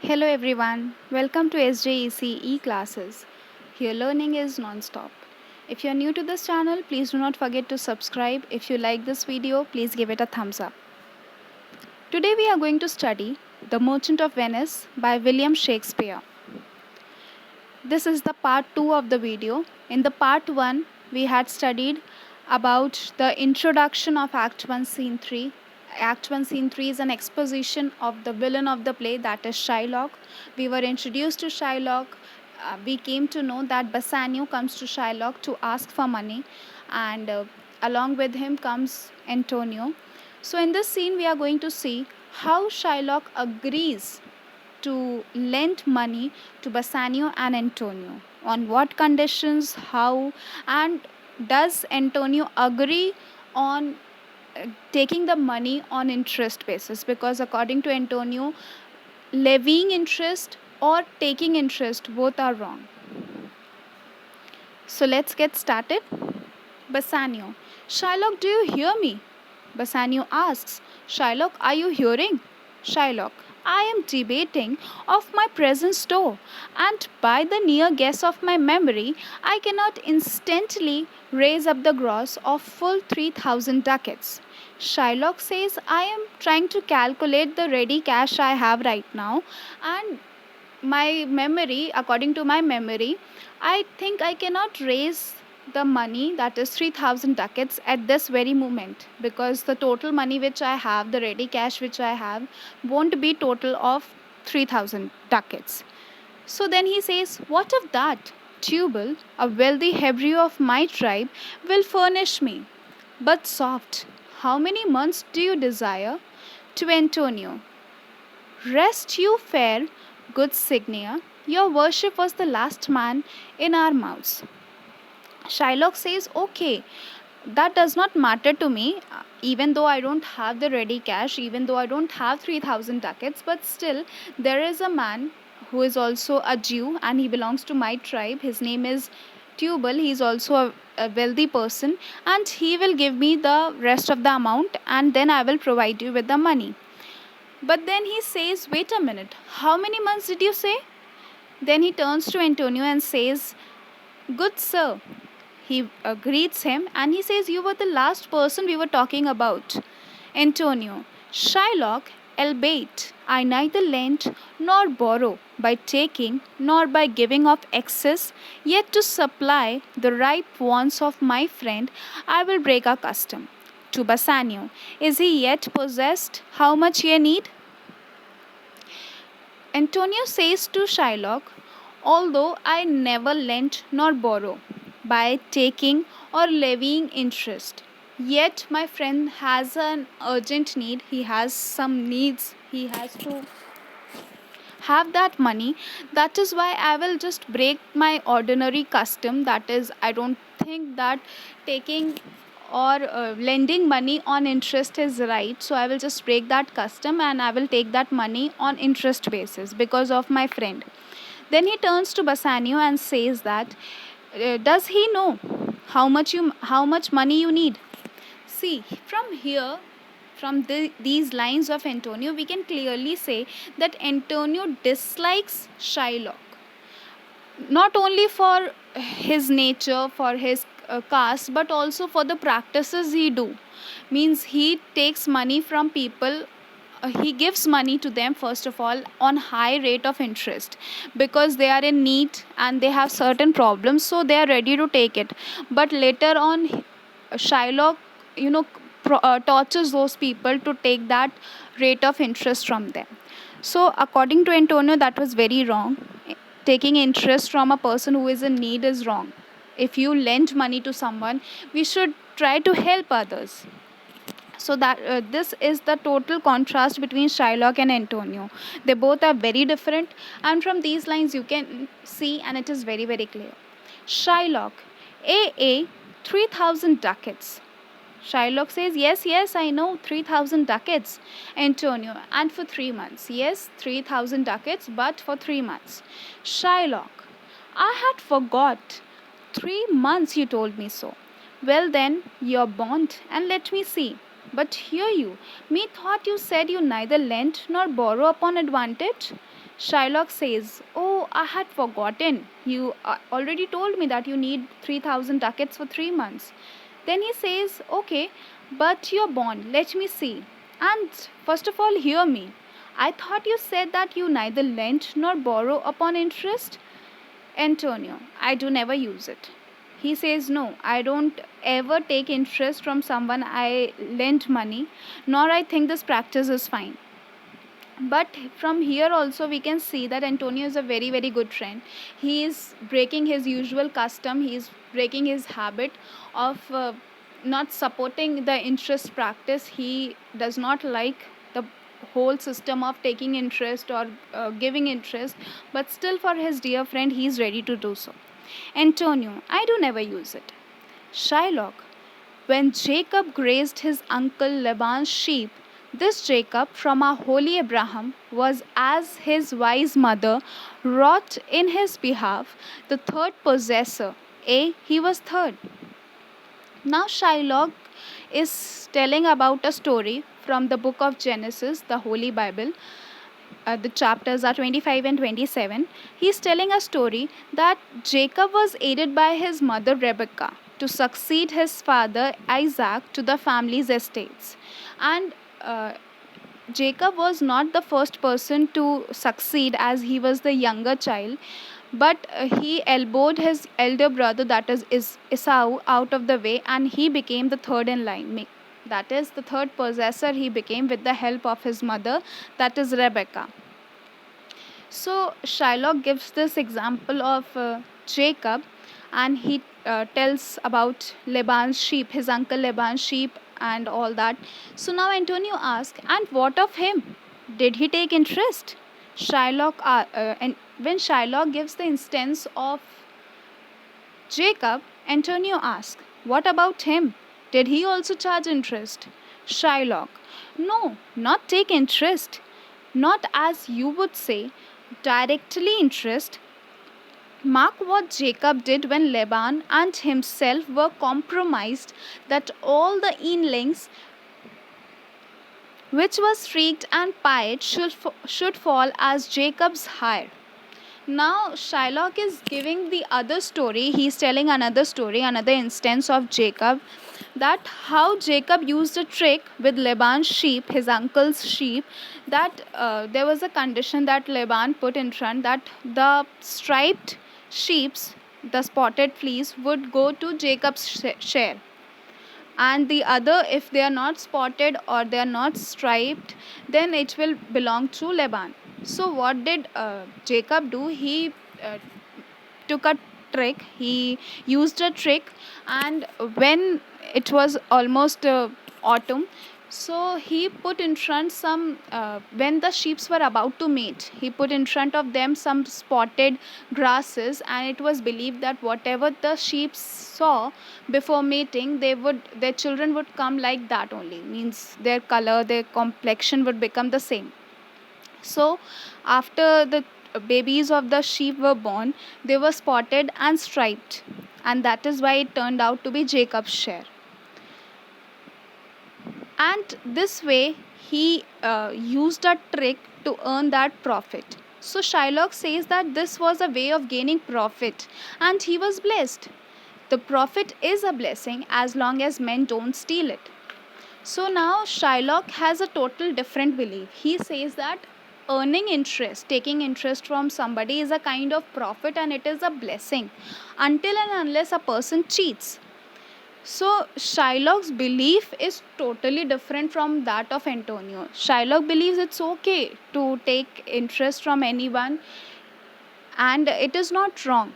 Hello everyone, welcome to SJEC e-classes. Here learning is non-stop. If you are new to this channel, please do not forget to subscribe. If you like this video, please give it a thumbs up. Today we are going to study The Merchant of Venice by William Shakespeare. This is the part 2 of the video. In the part 1, we had studied about the introduction of Act 1 Scene 3. Act 1 Scene 3 is an exposition of the villain of the play, that is Shylock. We were introduced to Shylock. We came to know that Bassanio comes to Shylock to ask for money, and along with him comes Antonio. So in this scene we are going to see how Shylock agrees to lend money to Bassanio and Antonio. On what conditions, how, and does Antonio agree on taking the money on interest basis? Because according to Antonio, levying interest or taking interest, both are wrong. So let's get started. Bassanio: Shylock, do you hear me? Bassanio asks, Shylock, are you hearing? Shylock: I am debating of my present store, and by the near guess of my memory, I cannot instantly raise up the gross of full 3,000 ducats. Shylock says, I am trying to calculate the ready cash I have right now, and according to my memory, I think I cannot raise the money, that is 3,000 ducats, at this very moment, because the total money which I have, the ready cash which I have, won't be total of 3,000 ducats. So then he says, what of that? Tubal, a wealthy Hebrew of my tribe, will furnish me. But soft, how many months do you desire? To Antonio: Rest you fair, good Signia, your worship was the last man in our mouths. Shylock says, okay, that does not matter to me, even though I don't have the ready cash, even though I don't have 3,000 ducats, but still, there is a man who is also a Jew and he belongs to my tribe. His name is Tubal. He is also a wealthy person, and he will give me the rest of the amount, and then I will provide you with the money. But then he says, wait a minute, how many months did you say? Then he turns to Antonio and says, good sir. He greets him and he says, you were the last person we were talking about. Antonio: Shylock, albeit I neither lend nor borrow by taking nor by giving of excess, yet to supply the ripe wants of my friend, I will break our custom. To Bassanio: Is he yet possessed? How much ye need? Antonio says to Shylock, although I never lent nor borrow by taking or levying interest, yet my friend has an urgent need. He has some needs. He has to have that money. That is why I will just break my ordinary custom. That is, I don't think that taking or lending money on interest is right, so I will just break that custom and I will take that money on interest basis because of my friend. Then he turns to Bassanio and says that, does he know how much money you need? See, from here, from these lines of Antonio, we can clearly say that Antonio dislikes Shylock, not only for his nature, for his caste, but also for the practices he do. Means he takes money from people, he gives money to them first of all on high rate of interest, because they are in need and they have certain problems, so they are ready to take it. But later on, Shylock, tortures those people to take that rate of interest from them. So according to Antonio, that was very wrong. Taking interest from a person who is in need is wrong. If you lend money to someone, we should try to help others. So that this is the total contrast between Shylock and Antonio. They both are very different, and from these lines you can see, and it is very very clear. Shylock: A 3,000 ducats. Shylock says, yes, yes, I know, 3,000 ducats. Antonio: and for 3 months. Yes, 3,000 ducats, but for 3 months. Shylock: I had forgot. 3 months you told me so. Well then, your bond, and let me see. But hear you, me thought you said you neither lent nor borrow upon advantage. Shylock says, "Oh, I had forgotten. You already told me that you need 3,000 ducats for 3 months." Then he says, "Okay, but your bond, let me see. And first of all, hear me. I thought you said that you neither lent nor borrow upon interest." Antonio, "I do never use it." He says, "No, I don't ever take interest from someone I lend money, nor I think this practice is fine." But from here also we can see that Antonio is a very, very good friend. He is breaking his usual custom, he is breaking his habit of not supporting the interest practice. He does not like the whole system of taking interest or giving interest, but still for his dear friend he is ready to do so. Antonio, "I do never use it." Shylock, "When Jacob grazed his uncle Laban's sheep, this Jacob from our holy Abraham was, as his wise mother wrought in his behalf, the third possessor. He was third." Now Shylock is telling about a story from the book of Genesis, the Holy Bible. The chapters are 25 and 27. He's telling a story that Jacob was aided by his mother Rebekah to succeed his father Isaac to the family's estates. And Jacob was not the first person to succeed, as he was the younger child, but he elbowed his elder brother, that is Esau, out of the way, and he became the third in line. That is, the third possessor he became with the help of his mother, that is Rebecca. So Shylock gives this example of Jacob, and he tells about Laban's sheep, his uncle Laban's sheep, and all that. So now Antonio asks, "And what of him? Did he take interest?" And when Shylock gives the instance of Jacob, Antonio asks, "What about him? Did he also charge interest?" Shylock, "No, not take interest. Not as you would say, directly interest. Mark what Jacob did when Laban and himself were compromised, that all the inlings which was freaked and pied should fall as Jacob's hire." Now Shylock is giving the other story. He's telling another story, another instance of Jacob, that how Jacob used a trick with Laban's sheep, his uncle's sheep, that there was a condition that Laban put in front, that the striped sheeps, the spotted fleece, would go to Jacob's share, and the other, if they are not spotted or they are not striped, then it will belong to Laban. So what did Jacob do? He took a trick, he used a trick, and when it was almost autumn, so he put in front some, when the sheep were about to mate, he put in front of them some spotted grasses, and it was believed that whatever the sheep saw before mating, their children would come like that only, means their color, their complexion would become the same. So after the babies of the sheep were born, they were spotted and striped, and that is why it turned out to be Jacob's share. And this way he used a trick to earn that profit. So Shylock says that this was a way of gaining profit, and he was blessed. The profit is a blessing as long as men don't steal it. So now Shylock has a total different belief. He says that earning interest, taking interest from somebody, is a kind of profit, and it is a blessing until and unless a person cheats. So Shylock's belief is totally different from that of Antonio. Shylock believes it's okay to take interest from anyone, and it is not wrong.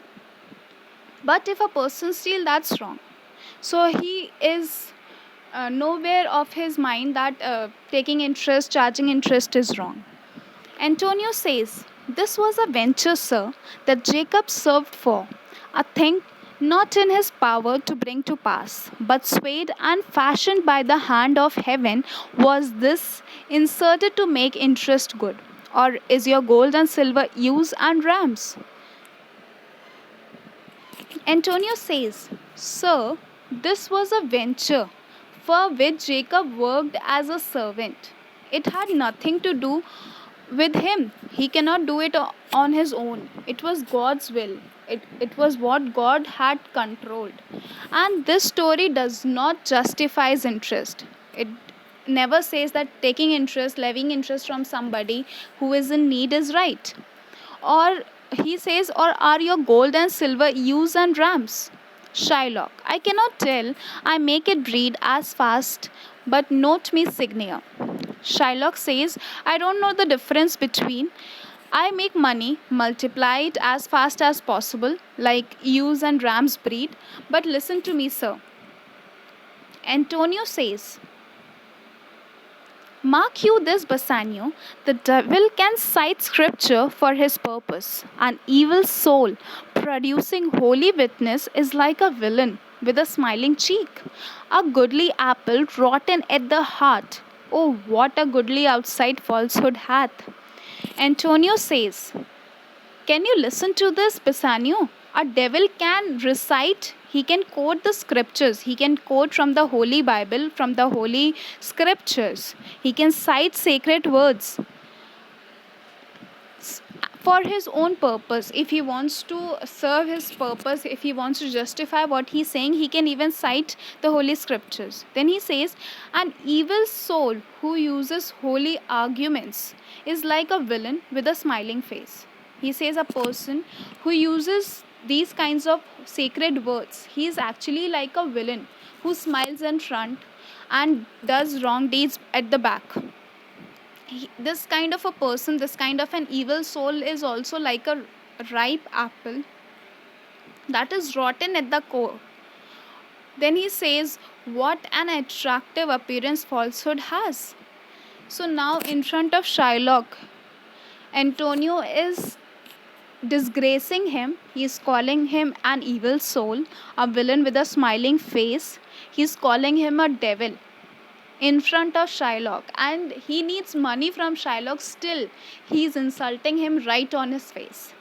But if a person steals, that's wrong. So he is nowhere of his mind that taking interest, charging interest is wrong. Antonio says, "This was a venture, sir, that Jacob served for, a thing not in his power to bring to pass, but swayed and fashioned by the hand of heaven was this inserted to make interest good. Or is your gold and silver ewes and rams?" Antonio says, "Sir, this was a venture for which Jacob worked as a servant. It had nothing to do with him. He cannot do it on his own. It was God's will. It was what God had controlled. And this story does not justify his interest. It never says that taking interest, levying interest from somebody who is in need is right. Or he says, or are your gold and silver ewes and rams? Shylock, I cannot tell. I make it breed as fast, but note me signia. Shylock says, I don't know the difference between. I make money, multiply it as fast as possible, like ewes and rams breed. But listen to me, sir. Antonio says, mark you this, Bassanio, the devil can cite scripture for his purpose. An evil soul producing holy witness is like a villain with a smiling cheek, a goodly apple rotten at the heart. Oh, what a goodly outside falsehood hath. Antonio says, can you listen to this, Bassanio? A devil can recite, he can quote the scriptures, he can quote from the Holy Bible, from the Holy Scriptures. He can cite sacred words for his own purpose. If he wants to serve his purpose, if he wants to justify what he's saying, he can even cite the Holy Scriptures. Then he says, an evil soul who uses holy arguments is like a villain with a smiling face. He says a person who uses these kinds of sacred words, he is actually like a villain who smiles in front and does wrong deeds at the back. This kind of a person, this kind of an evil soul is also like a ripe apple that is rotten at the core. Then he says, what an attractive appearance falsehood has. So now, in front of Shylock, Antonio is disgracing him. He is calling him an evil soul, a villain with a smiling face. He is calling him a devil in front of Shylock, and he needs money from Shylock. Still, he is insulting him right on his face.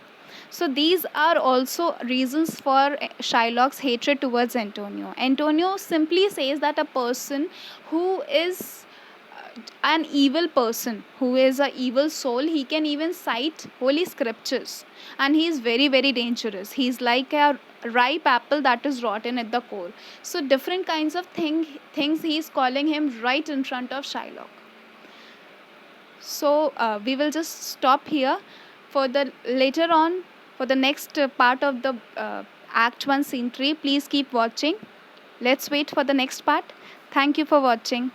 So these are also reasons for Shylock's hatred towards Antonio. Antonio simply says that a person who is an evil person, who is an evil soul, he can even cite holy scriptures, and he is very, very dangerous. He is like a ripe apple that is rotten at the core. So different kinds of things he is calling him right in front of Shylock. So we will just stop here for the later on, for the next part of the Act 1 Scene 3. Please keep watching. Let's wait for the next part. Thank you for watching.